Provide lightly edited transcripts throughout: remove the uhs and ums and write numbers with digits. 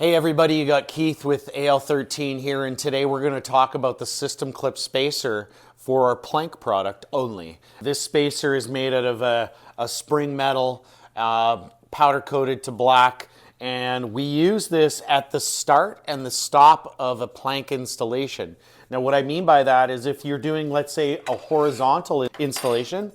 Hey everybody, you got Keith with AL13 here, and today we're going to talk about the system clip spacer for our plank product only. This spacer is made out of a spring metal, powder coated to black, and we use this at the start and the stop of a plank installation. Now what I mean by that is if you're doing, let's say, a horizontal installation,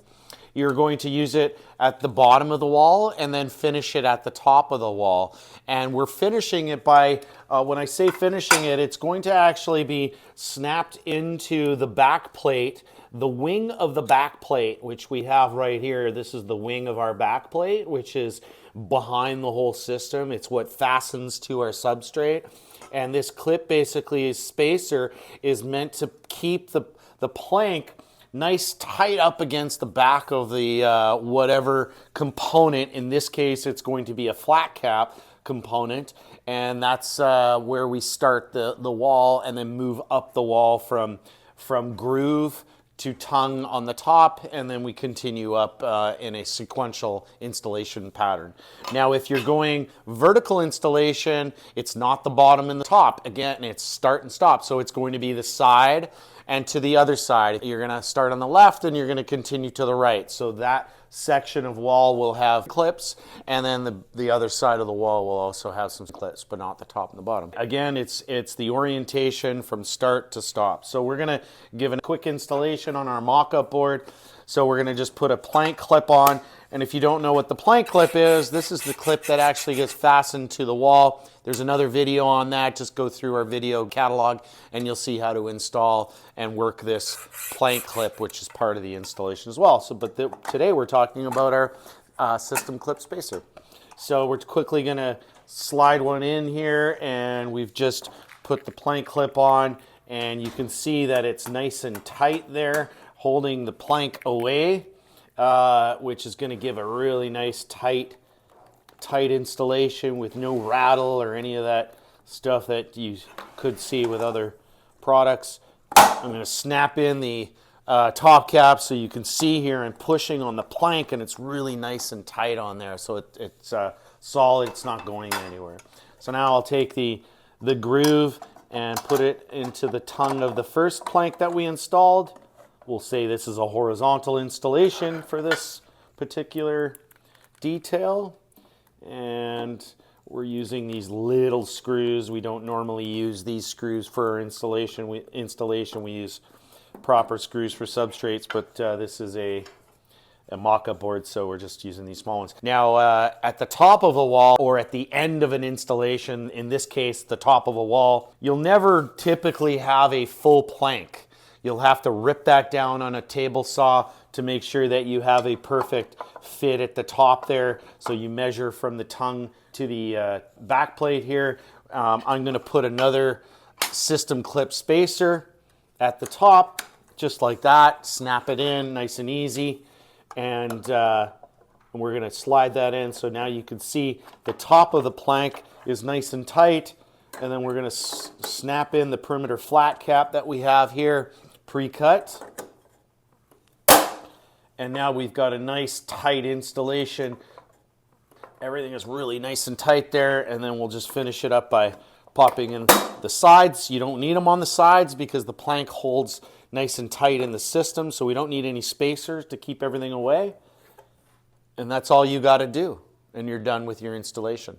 you're going to use it at the bottom of the wall and then finish it at the top of the wall. And we're finishing it by, when I say finishing it, it's going to actually be snapped into the back plate, the wing of the back plate, which we have right here. This is the wing of our back plate, which is behind the whole system. It's what fastens to our substrate. And this clip basically is spacer is meant to keep the plank nice tight up against the back of the whatever component. In this case, it's going to be a flat cap component, and that's where we start the wall and then move up the wall from groove to tongue on the top, and then we continue up in a sequential installation pattern. Now, if you're going vertical installation, it's not the bottom and the top. Again, it's start and stop, so it's going to be the side and to the other side. You're going to start on the left and you're going to continue to the right. So that section of wall will have clips, and then the other side of the wall will also have some clips, but not the top and the bottom. Again, it's the orientation from start to stop. So we're going to give a quick installation on our mock-up board. So we're going to just put a plank clip on, and if you don't know what the plank clip is, this is the clip that actually gets fastened to the wall. There's another video on that. Just go through our video catalog and you'll see how to install and work this plank clip, which is part of the installation as well. Today we're talking about our system clip spacer. So we're quickly going to slide one in here, and we've just put the plank clip on, and you can see that it's nice and tight there, holding the plank away, which is going to give a really nice tight installation with no rattle or any of that stuff that you could see with other products. I'm going to snap in the top cap so you can see here and pushing on the plank, and it's really nice and tight on there, so it's solid. It's not going anywhere. So now I'll take the groove and put it into the tongue of the first plank that we installed. We'll say this is a horizontal installation for this particular detail. And we're using these little screws. We don't normally use these screws for installation. We use proper screws for substrates, but this is a mock-up board, so we're just using these small ones. Now, at the top of a wall or at the end of an installation, in this case, the top of a wall, you'll never typically have a full plank. You'll have to rip that down on a table saw to make sure that you have a perfect fit at the top there. So you measure from the tongue to the back plate here. I'm going to put another system clip spacer at the top, just like that. Snap it in, nice and easy. And we're going to slide that in. So now you can see the top of the plank is nice and tight. And then we're going to snap in the perimeter flat cap that we have here, pre-cut. And now we've got a nice tight installation. Everything is really nice and tight there, and then we'll just finish it up by popping in the sides. You don't need them on the sides because the plank holds nice and tight in the system, so we don't need any spacers to keep everything away. And that's all you got to do, and you're done with your installation.